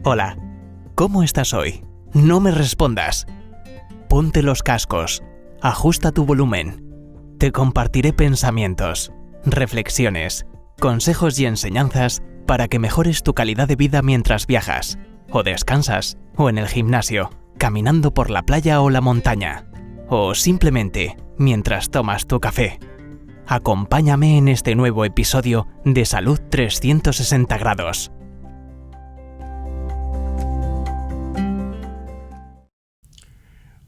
Hola, ¿cómo estás hoy? No me respondas. Ponte los cascos, ajusta tu volumen. Te compartiré pensamientos, reflexiones, consejos y enseñanzas para que mejores tu calidad de vida mientras viajas, o descansas, o en el gimnasio, caminando por la playa o la montaña, o simplemente mientras tomas tu café. Acompáñame en este nuevo episodio de Salud 360 grados.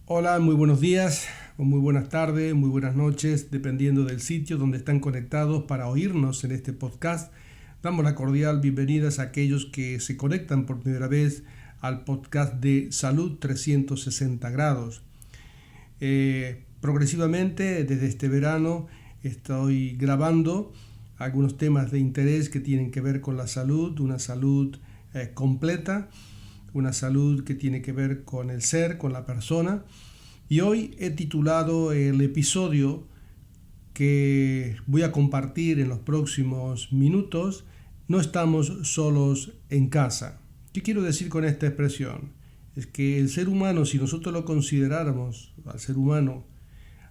Hola, muy buenos días, o muy buenas tardes, muy buenas noches, dependiendo del sitio donde están conectados para oírnos en este podcast. Damos la cordial bienvenida a aquellos que se conectan por primera vez al podcast de Salud 360 grados. Progresivamente, desde este verano, estoy grabando algunos temas de interés que tienen que ver con la salud, una salud completa, una salud que tiene que ver con el ser, con la persona. Y hoy he titulado el episodio que voy a compartir en los próximos minutos: No estamos solos en casa. ¿Qué quiero decir con esta expresión? Es que el ser humano, si nosotros lo consideráramos al ser humano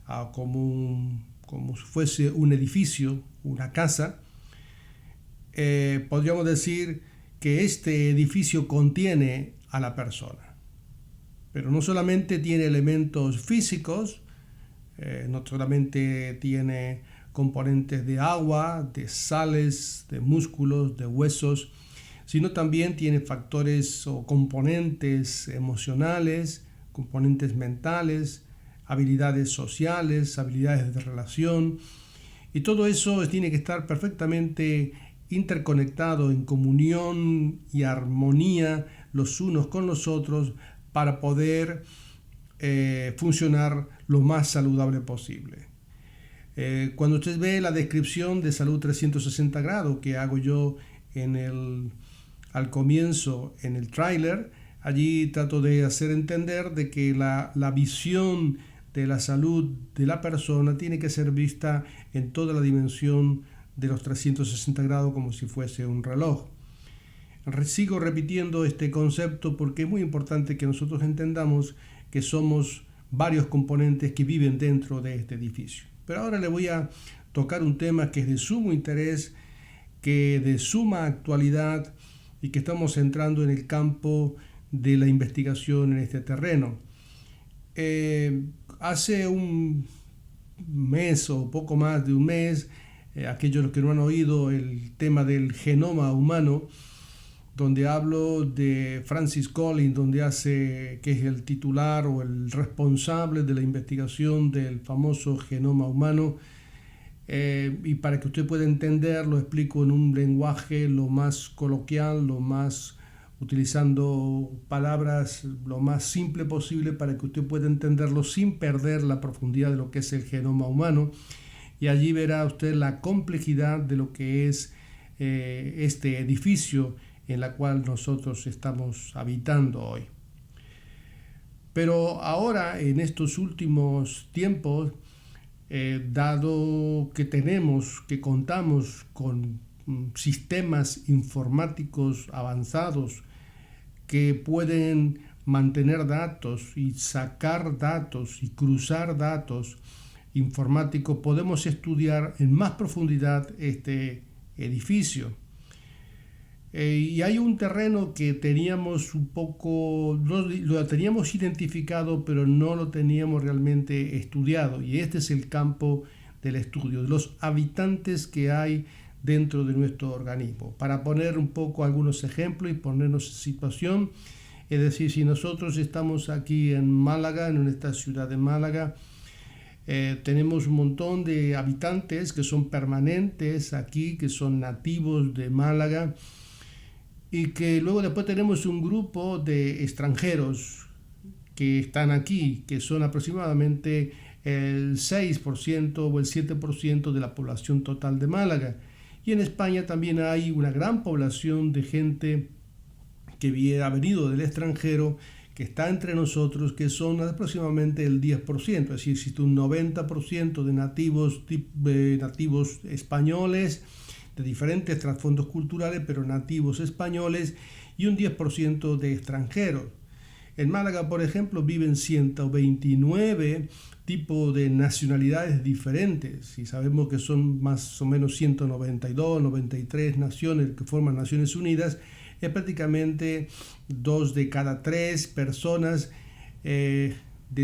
como si fuese un edificio, una casa, podríamos decir que este edificio contiene a la persona. Pero no solamente tiene elementos físicos, no solamente tiene componentes de agua, de sales, de músculos, de huesos, sino también tiene factores o componentes emocionales, componentes mentales, habilidades sociales, habilidades de relación, y todo eso tiene que estar perfectamente interconectado, en comunión y armonía los unos con los otros para poder funcionar lo más saludable posible. Cuando usted ve la descripción de Salud 360 grados que hago yo al comienzo en el tráiler, allí trato de hacer entender de que la visión de la salud de la persona tiene que ser vista en toda la dimensión de los 360 grados como si fuese un reloj. Sigo repitiendo este concepto porque es muy importante que nosotros entendamos que somos varios componentes que viven dentro de este edificio. Pero ahora le voy a tocar un tema que es de sumo interés, que de suma actualidad y que estamos entrando en el campo de la investigación en este terreno. Hace un mes o poco más de un mes, aquellos que no han oído el tema del genoma humano, donde hablo de Francis Collins, que es el titular o el responsable de la investigación del famoso genoma humano, y para que usted pueda entender, lo explico en un lenguaje lo más coloquial, utilizando palabras lo más simple posible para que usted pueda entenderlo sin perder la profundidad de lo que es el genoma humano, y allí verá usted la complejidad de lo que es este edificio en la cual nosotros estamos habitando hoy. Pero ahora, en estos últimos tiempos, dado que contamos con sistemas informáticos avanzados que pueden mantener datos y sacar datos y cruzar datos informáticos, podemos estudiar en más profundidad este edificio. Y hay un terreno que teníamos lo teníamos identificado, pero no lo teníamos realmente estudiado, y este es el campo del estudio de los habitantes que hay dentro de nuestro organismo. Para poner un poco algunos ejemplos y ponernos en situación, es decir, si nosotros estamos aquí en Málaga, en esta ciudad de Málaga, tenemos un montón de habitantes que son permanentes aquí, que son nativos de Málaga, y que luego después tenemos un grupo de extranjeros que están aquí, que son aproximadamente el 6% o el 7% de la población total de Málaga. Y en España también hay una gran población de gente que ha venido del extranjero, que está entre nosotros, que son aproximadamente el 10%, es decir, existe un 90% de nativos españoles, de diferentes trasfondos culturales, pero nativos españoles, y un 10% de extranjeros. En Málaga, por ejemplo, viven 129 tipos de nacionalidades diferentes, y sabemos que son más o menos 192, 93 naciones que forman Naciones Unidas. Es prácticamente 2 de cada 3 personas de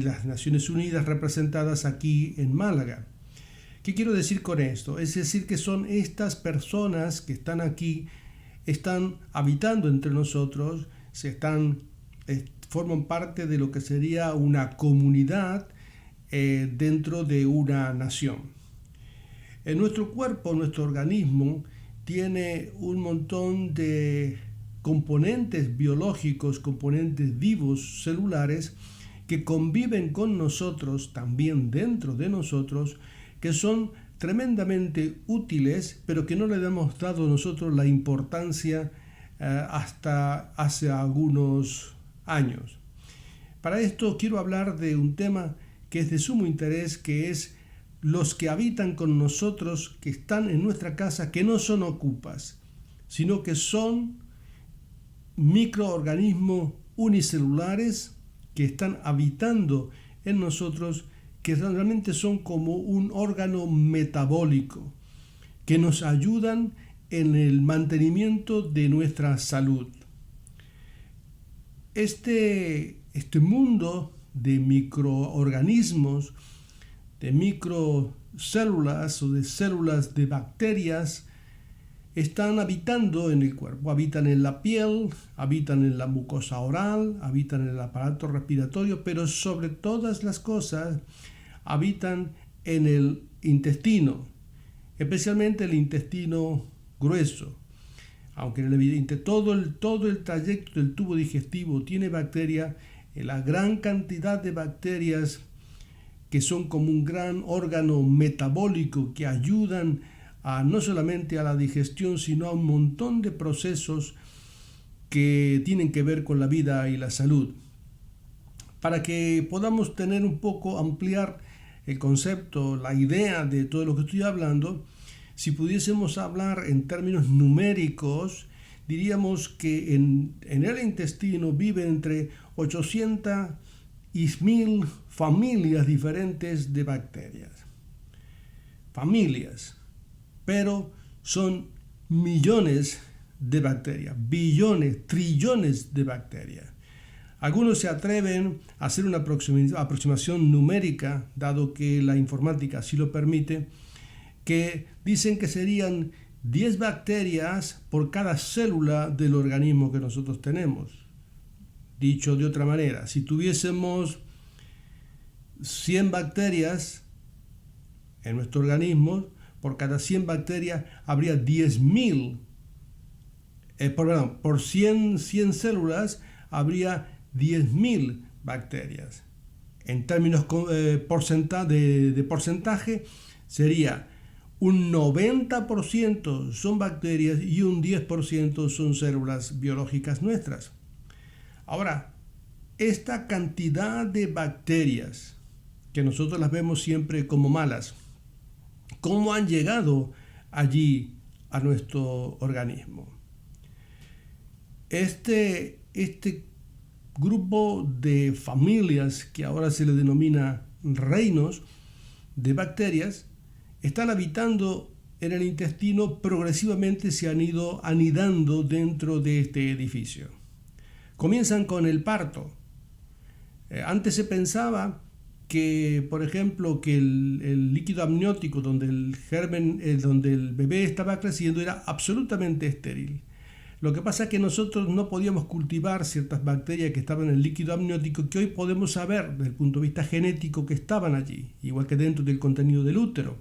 las Naciones Unidas representadas aquí en Málaga. ¿Qué quiero decir con esto? Es decir, que son estas personas que están aquí, están habitando entre nosotros, forman parte de lo que sería una comunidad dentro de una nación. En nuestro cuerpo, nuestro organismo, tiene un montón de componentes biológicos, componentes vivos, celulares, que conviven con nosotros, también dentro de nosotros, que son tremendamente útiles, pero que no le hemos dado nosotros la importancia hasta hace algunos años. Para esto quiero hablar de un tema que es de sumo interés, que es los que habitan con nosotros, que están en nuestra casa, que no son ocupas, sino que son microorganismos unicelulares que están habitando en nosotros, que realmente son como un órgano metabólico, que nos ayudan en el mantenimiento de nuestra salud. Este mundo de microorganismos, de microcélulas o de células de bacterias, están habitando en el cuerpo, habitan en la piel, habitan en la mucosa oral, habitan en el aparato respiratorio, pero sobre todas las cosas habitan en el intestino, especialmente el intestino grueso. Aunque todo el trayecto del tubo digestivo tiene bacterias, la gran cantidad de bacterias que son como un gran órgano metabólico que ayudan no solamente a la digestión, sino a un montón de procesos que tienen que ver con la vida y la salud. Para que podamos tener un poco, ampliar el concepto, la idea de todo lo que estoy hablando, si pudiésemos hablar en términos numéricos, diríamos que en el intestino viven entre 800 y 1000 familias diferentes de bacterias. Familias, pero son millones de bacterias, billones, trillones de bacterias. Algunos se atreven a hacer una aproximación numérica, dado que la informática así lo permite, que dicen que serían 10 bacterias por cada célula del organismo que nosotros tenemos. Dicho de otra manera, si tuviésemos 100 bacterias en nuestro organismo, por cada 100 bacterias habría 10.000. Por 100 células habría 10.000 bacterias. En términos de porcentaje, sería un 90% son bacterias y un 10% son células biológicas nuestras. Ahora, esta cantidad de bacterias, que nosotros las vemos siempre como malas, ¿cómo han llegado allí a nuestro organismo? Este grupo de familias, que ahora se le denomina reinos de bacterias, están habitando en el intestino, progresivamente se han ido anidando dentro de este edificio. Comienzan con el parto. Antes se pensaba que, por ejemplo, que el líquido amniótico donde donde el bebé estaba creciendo era absolutamente estéril. Lo que pasa es que nosotros no podíamos cultivar ciertas bacterias que estaban en el líquido amniótico, que hoy podemos saber desde el punto de vista genético que estaban allí, igual que dentro del contenido del útero.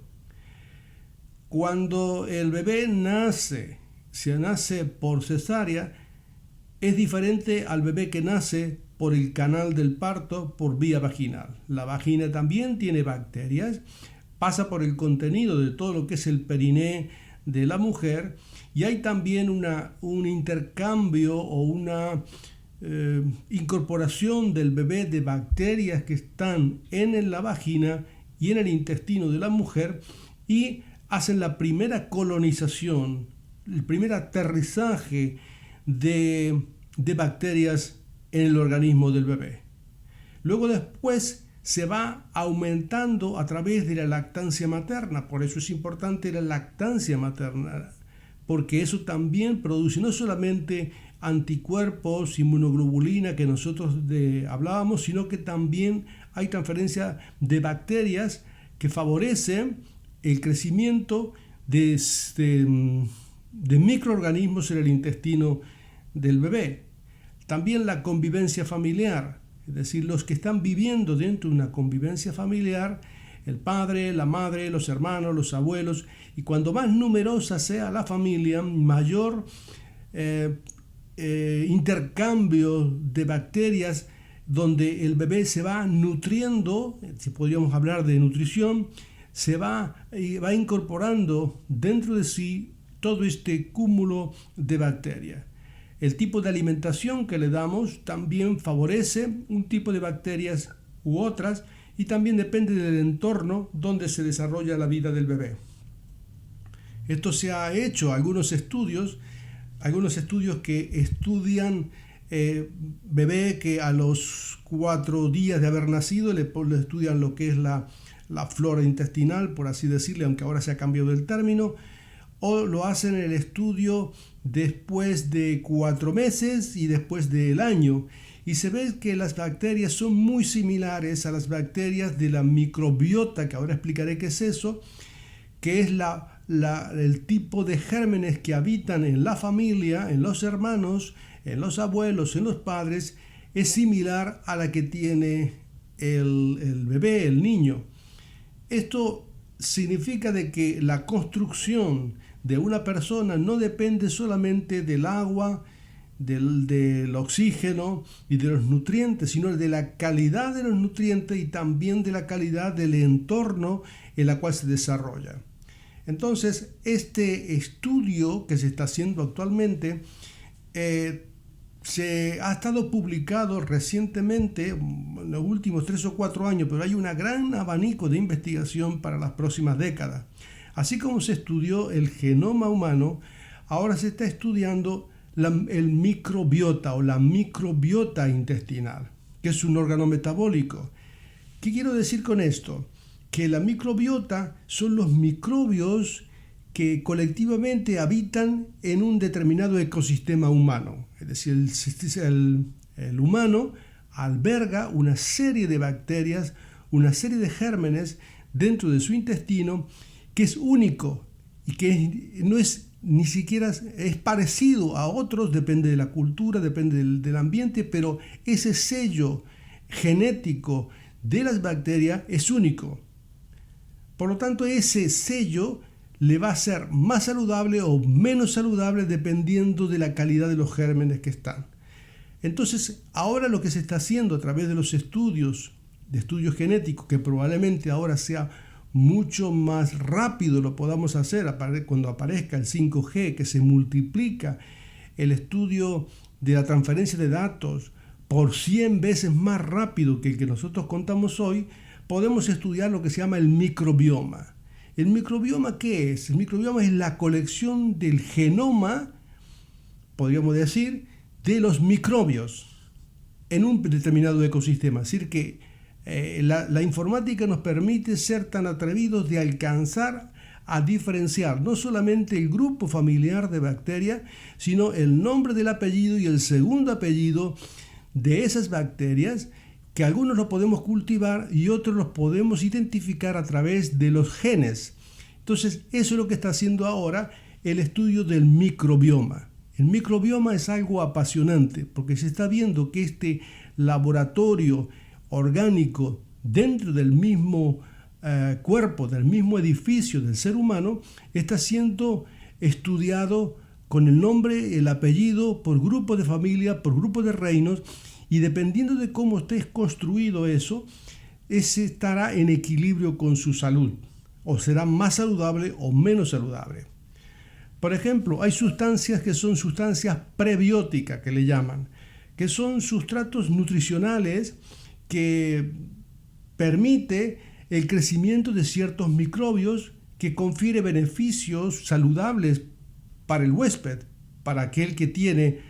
Cuando el bebé nace por cesárea, es diferente al bebé que nace por el canal del parto por vía vaginal. La vagina también tiene bacterias, pasa por el contenido de todo lo que es el periné de la mujer, y hay también un intercambio o una incorporación del bebé de bacterias que están en la vagina y en el intestino de la mujer, y hacen la primera colonización el primer aterrizaje de bacterias en el organismo del bebé. Luego después se va aumentando a través de la lactancia materna. Por eso es importante la lactancia materna, porque eso también produce no solamente anticuerpos, inmunoglobulina que nosotros hablábamos, sino que también hay transferencia de bacterias que favorecen el crecimiento de microorganismos en el intestino del bebé. También la convivencia familiar, es decir, los que están viviendo dentro de una convivencia familiar, el padre, la madre, los hermanos, los abuelos, y cuando más numerosa sea la familia, mayor intercambio de bacterias, donde el bebé se va nutriendo, si podríamos hablar de nutrición, se va incorporando dentro de sí todo este cúmulo de bacterias. El tipo de alimentación que le damos también favorece un tipo de bacterias u otras, y también depende del entorno donde se desarrolla la vida del bebé. Esto se ha hecho algunos estudios que estudian bebé que a los 4 días de haber nacido le estudian lo que es la flora intestinal, por así decirle, aunque ahora se ha cambiado el término, o lo hacen el estudio después de 4 meses y después del año, y se ve que las bacterias son muy similares a las bacterias de la microbiota, que ahora explicaré qué es eso, que es el tipo de gérmenes que habitan en la familia, en los hermanos, en los abuelos, en los padres, es similar a la que tiene el bebé, el niño. Esto significa de que la construcción de una persona no depende solamente del agua, del oxígeno y de los nutrientes, sino de la calidad de los nutrientes y también de la calidad del entorno en la cual se desarrolla. Entonces, este estudio que se está haciendo actualmente se ha estado publicado recientemente, en los últimos 3 o 4 años, pero hay un gran abanico de investigación para las próximas décadas. Así como se estudió el genoma humano, ahora se está estudiando el microbiota o la microbiota intestinal, que es un órgano metabólico. ¿Qué quiero decir con esto? Que la microbiota son los microbios que colectivamente habitan en un determinado ecosistema humano. Es decir, el humano alberga una serie de bacterias, una serie de gérmenes dentro de su intestino que es único y que no es ni siquiera es parecido a otros, depende de la cultura, depende del ambiente, pero ese sello genético de las bacterias es único. Por lo tanto, ese sello le va a ser más saludable o menos saludable dependiendo de la calidad de los gérmenes que están. Entonces, ahora lo que se está haciendo a través de los estudios genéticos, que probablemente ahora sea mucho más rápido lo podamos hacer cuando aparezca el 5G, que se multiplica el estudio de la transferencia de datos por 100 veces más rápido que el que nosotros contamos hoy, podemos estudiar lo que se llama el microbioma. ¿El microbioma qué es? El microbioma es la colección del genoma, podríamos decir, de los microbios en un determinado ecosistema. Es decir, que la informática nos permite ser tan atrevidos de alcanzar a diferenciar no solamente el grupo familiar de bacterias, sino el nombre del apellido y el segundo apellido de esas bacterias, que algunos los podemos cultivar y otros los podemos identificar a través de los genes. Entonces, eso es lo que está haciendo ahora el estudio del microbioma. El microbioma es algo apasionante porque se está viendo que este laboratorio orgánico dentro del mismo cuerpo, del mismo edificio del ser humano, está siendo estudiado con el nombre, el apellido, por grupo de familia, por grupo de reinos, y dependiendo de cómo esté construido eso, ese estará en equilibrio con su salud, o será más saludable o menos saludable. Por ejemplo, hay sustancias que son sustancias prebióticas, que le llaman, que son sustratos nutricionales que permite el crecimiento de ciertos microbios, que confiere beneficios saludables para el huésped, para aquel que tiene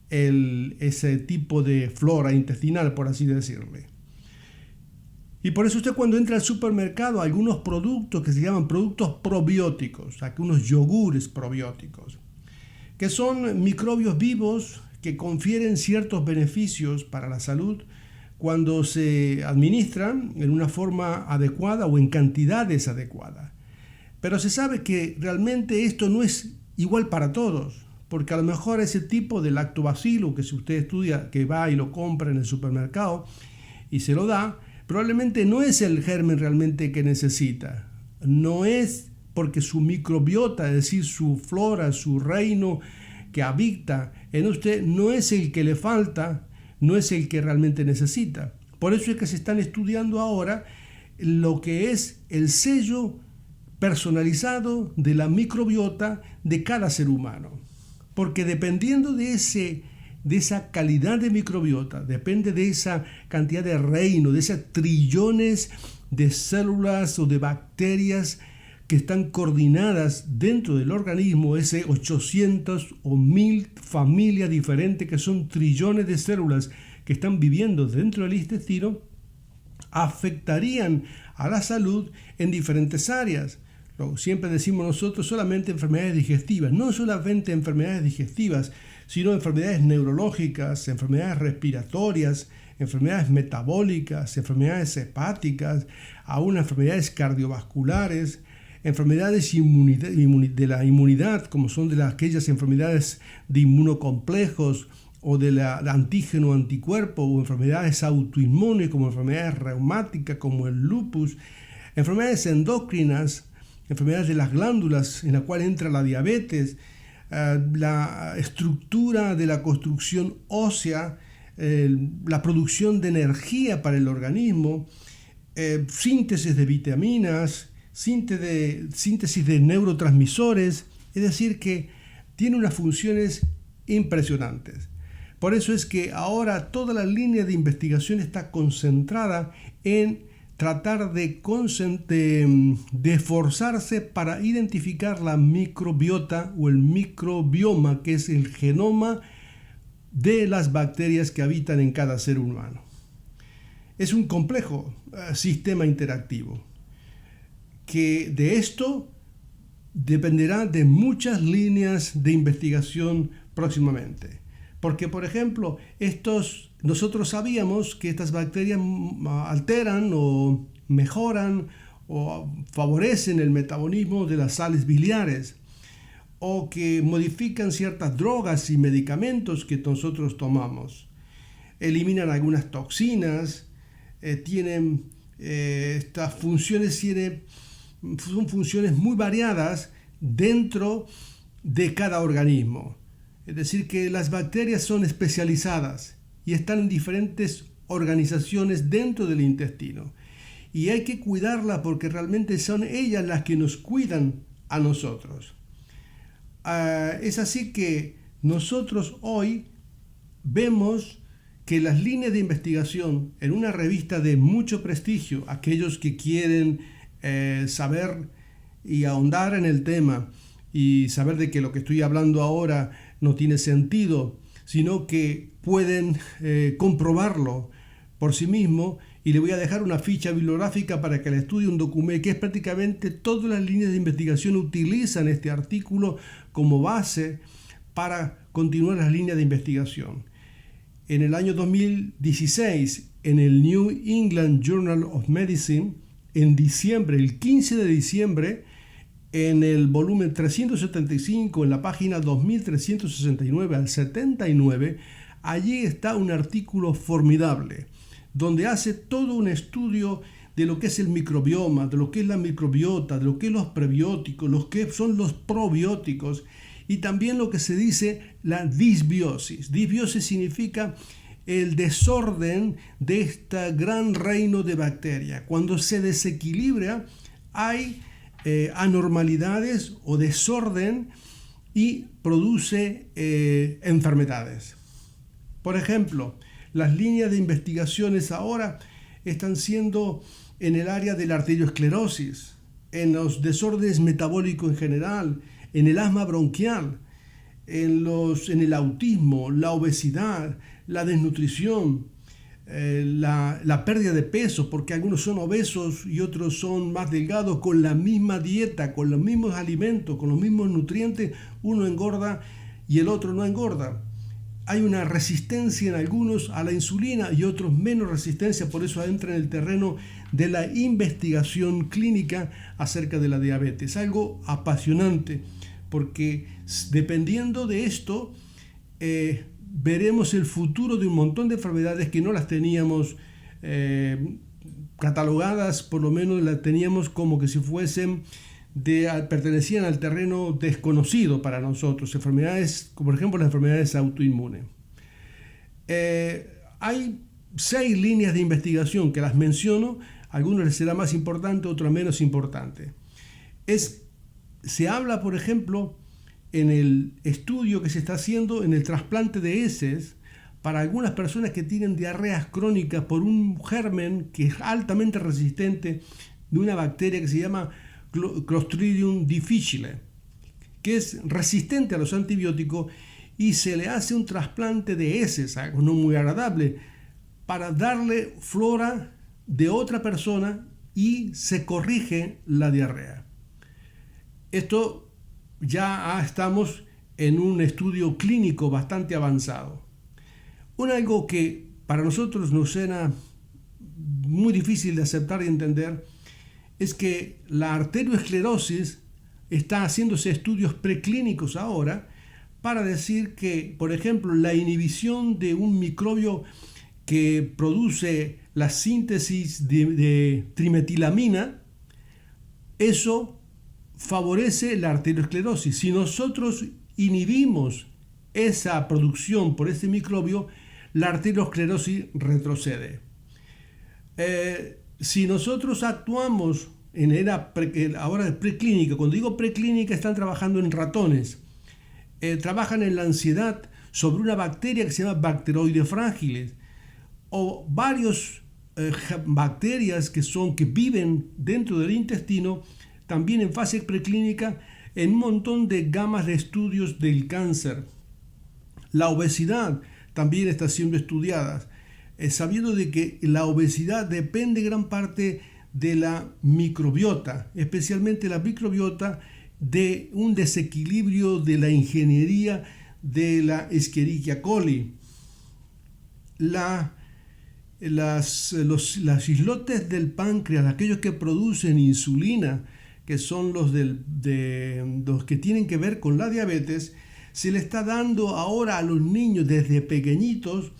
ese tipo de flora intestinal, por así decirle. Y por eso usted cuando entra al supermercado, hay algunos productos que se llaman productos probióticos, algunos yogures probióticos, que son microbios vivos que confieren ciertos beneficios para la salud cuando se administran en una forma adecuada o en cantidades adecuadas. Pero se sabe que realmente esto no es igual para todos, porque a lo mejor ese tipo de lactobacilo que si usted estudia, que va y lo compra en el supermercado y se lo da, probablemente no es el germen realmente que necesita. No es porque su microbiota, es decir, su flora, su reino que habita en usted, no es el que le falta, no es el que realmente necesita. Por eso es que se están estudiando ahora lo que es el sello personalizado de la microbiota de cada ser humano. Porque dependiendo de esa calidad de microbiota, depende de esa cantidad de reino, de esas trillones de células o de bacterias que están coordinadas dentro del organismo, ese 800 o 1000 familias diferentes que son trillones de células que están viviendo dentro del intestino, afectarían a la salud en diferentes áreas. Siempre decimos nosotros solamente enfermedades digestivas, no solamente enfermedades digestivas, sino enfermedades neurológicas, enfermedades respiratorias, enfermedades metabólicas, enfermedades hepáticas, aún enfermedades cardiovasculares, enfermedades de la inmunidad, como son de aquellas enfermedades de inmunocomplejos o de antígeno anticuerpo, o enfermedades autoinmunes como enfermedades reumáticas como el lupus, enfermedades endocrinas, enfermedades de las glándulas en la cual entra la diabetes, la estructura de la construcción ósea, la producción de energía para el organismo, síntesis de vitaminas, síntesis de neurotransmisores, es decir, que tiene unas funciones impresionantes. Por eso es que ahora toda la línea de investigación está concentrada en tratar de esforzarse para identificar la microbiota o el microbioma, que es el genoma de las bacterias que habitan en cada ser humano. Es un complejo sistema interactivo, que de esto dependerá de muchas líneas de investigación próximamente. Porque, por ejemplo, nosotros sabíamos que estas bacterias alteran o mejoran o favorecen el metabolismo de las sales biliares, o que modifican ciertas drogas y medicamentos que nosotros tomamos. Eliminan algunas toxinas, tienen estas funciones, son funciones muy variadas dentro de cada organismo. Es decir, que las bacterias son especializadas y están en diferentes organizaciones dentro del intestino. Y hay que cuidarlas porque realmente son ellas las que nos cuidan a nosotros. Es así que nosotros hoy vemos que las líneas de investigación en una revista de mucho prestigio, aquellos que quieren saber y ahondar en el tema y saber de que lo que estoy hablando ahora no tiene sentido, sino que pueden comprobarlo por sí mismo, y le voy a dejar una ficha bibliográfica para que le estudie un documento que es prácticamente todas las líneas de investigación utilizan este artículo como base para continuar las líneas de investigación. En el año 2016, en el New England Journal of Medicine, en diciembre, el 15 de diciembre, en el volumen 375, en la página 2369 al 79, allí está un artículo formidable, donde hace todo un estudio de lo que es el microbioma, de lo que es la microbiota, de lo que es los prebióticos, lo que son los probióticos, y también lo que se dice la disbiosis. Disbiosis significa el desorden de este gran reino de bacterias. Cuando se desequilibra, hay anormalidades o desorden y produce enfermedades. Por ejemplo, las líneas de investigaciones ahora están siendo en el área de la arteriosclerosis, en los desórdenes metabólicos en general, en el asma bronquial, en el autismo, la obesidad, la desnutrición, la pérdida de peso, porque algunos son obesos y otros son más delgados, con la misma dieta, con los mismos alimentos, con los mismos nutrientes, uno engorda y el otro no engorda. Hay una resistencia en algunos a la insulina y otros menos resistencia, por eso entra en el terreno de la investigación clínica acerca de la diabetes. Algo apasionante, porque dependiendo de esto, veremos el futuro de un montón de enfermedades que no las teníamos catalogadas, por lo menos las teníamos como que si fuesen pertenecían al terreno desconocido para nosotros, enfermedades, como por ejemplo las enfermedades autoinmunes. Hay 6 líneas de investigación que las menciono, algunas les será más importante, otras menos importante. Se habla, por ejemplo, en el estudio que se está haciendo en el trasplante de heces para algunas personas que tienen diarreas crónicas por un germen que es altamente resistente de una bacteria que se llama Clostridium difficile, que es resistente a los antibióticos, y se le hace un trasplante de heces, algo no muy agradable, para darle flora de otra persona y se corrige la diarrea. Esto ya estamos en un estudio clínico bastante avanzado. Algo que para nosotros nos suena muy difícil de aceptar y entender es que la arterioesclerosis está haciéndose estudios preclínicos ahora para decir que, por ejemplo, la inhibición de un microbio que produce la síntesis de trimetilamina, eso favorece la arteriosclerosis. Si nosotros inhibimos esa producción por ese microbio, la arteriosclerosis retrocede. Si nosotros actuamos ahora preclínica, cuando digo preclínica están trabajando en ratones, trabajan en la ansiedad sobre una bacteria que se llama Bacteroides fragiles, o varias bacterias que viven dentro del intestino, también en fase preclínica, en un montón de gamas de estudios del cáncer. La obesidad también está siendo estudiada, sabiendo de que la obesidad depende gran parte de la microbiota, especialmente la microbiota de un desequilibrio de la ingeniería de la Escherichia coli. Los islotes del páncreas, aquellos que producen insulina, que son los que tienen que ver con la diabetes, se le está dando ahora a los niños desde pequeñitos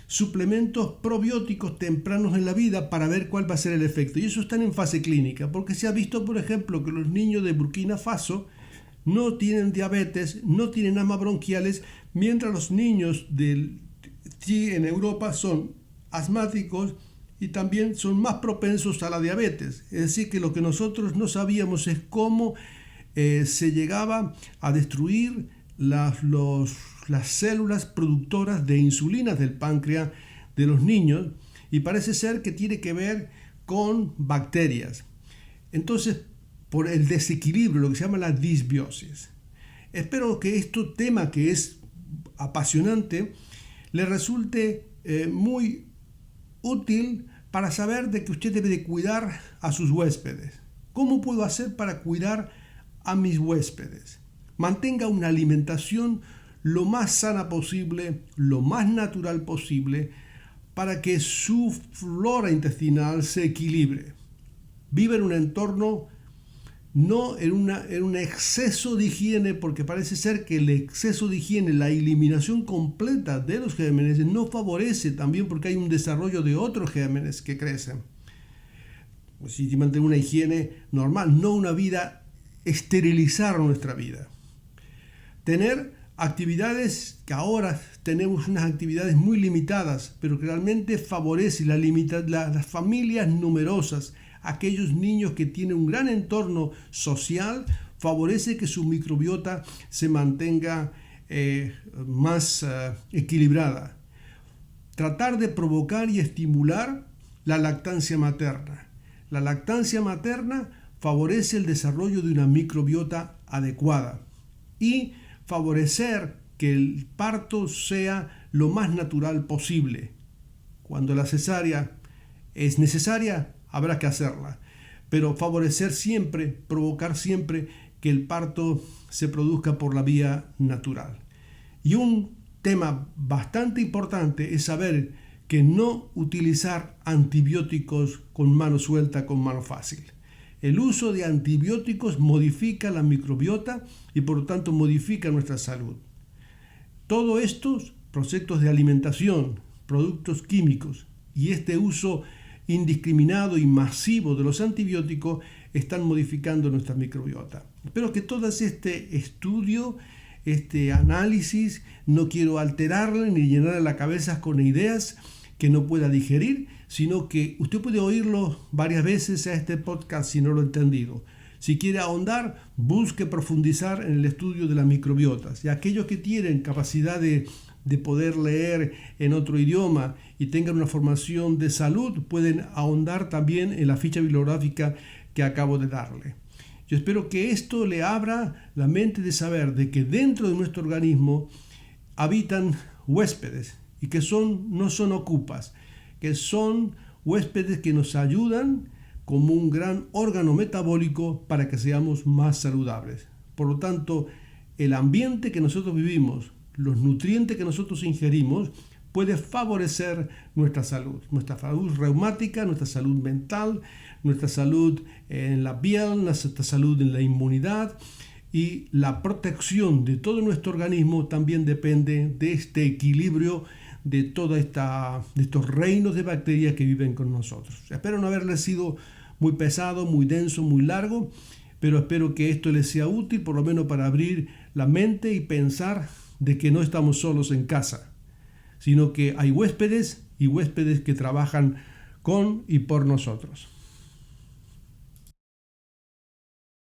suplementos probióticos tempranos en la vida para ver cuál va a ser el efecto. Y eso está en fase clínica, porque se ha visto, por ejemplo, que los niños de Burkina Faso no tienen diabetes, no tienen asmas bronquiales, mientras los niños en Europa son asmáticos y también son más propensos a la diabetes. Es decir, que lo que nosotros no sabíamos es cómo se llegaba a destruir las células productoras de insulina del páncreas de los niños, y parece ser que tiene que ver con bacterias. Entonces, por el desequilibrio, lo que se llama la disbiosis. Espero que este tema, que es apasionante, le resulte muy útil para saber de que usted debe de cuidar a sus huéspedes. ¿Cómo puedo hacer para cuidar a mis huéspedes? Mantenga una alimentación lo más sana posible, lo más natural posible, para que su flora intestinal se equilibre. Vive en un entorno, no en un exceso de higiene, porque parece ser que el exceso de higiene, la eliminación completa de los gérmenes, no favorece también, porque hay un desarrollo de otros gérmenes que crecen. Si mantener una higiene normal, no una vida, esterilizar nuestra vida. Tener actividades, que ahora tenemos unas actividades muy limitadas, pero que realmente favorece las familias numerosas, aquellos niños que tienen un gran entorno social, favorece que su microbiota se mantenga más equilibrada. Tratar de provocar y estimular la lactancia materna. La lactancia materna favorece el desarrollo de una microbiota adecuada y favorecer que el parto sea lo más natural posible. Cuando la cesárea es necesaria, habrá que hacerla, pero favorecer siempre, provocar siempre que el parto se produzca por la vía natural. Y un tema bastante importante es saber que no utilizar antibióticos con mano suelta, con mano fácil. El uso de antibióticos modifica la microbiota y por lo tanto modifica nuestra salud. Todos estos procesos de alimentación, productos químicos y este uso indiscriminado y masivo de los antibióticos están modificando nuestra microbiota. Espero que todo este estudio, este análisis, no quiero alterarle ni llenarle la cabeza con ideas que no pueda digerir, sino que usted puede oírlo varias veces a este podcast si no lo ha entendido. Si quiere ahondar, busque profundizar en el estudio de las microbiotas. Y aquellos que tienen capacidad de poder leer en otro idioma y tengan una formación de salud, pueden ahondar también en la ficha bibliográfica que acabo de darle. Yo espero que esto le abra la mente de saber de que dentro de nuestro organismo habitan huéspedes y que no son ocupas, que son huéspedes que nos ayudan como un gran órgano metabólico para que seamos más saludables. Por lo tanto, el ambiente que nosotros vivimos, los nutrientes que nosotros ingerimos, puede favorecer nuestra salud reumática, nuestra salud mental, nuestra salud en la piel, nuestra salud en la inmunidad, y la protección de todo nuestro organismo también depende de este equilibrio de estos reinos de bacterias que viven con nosotros. Espero no haberle sido muy pesado, muy denso, muy largo, pero espero que esto les sea útil, por lo menos para abrir la mente y pensar de que no estamos solos en casa, sino que hay huéspedes y huéspedes que trabajan con y por nosotros.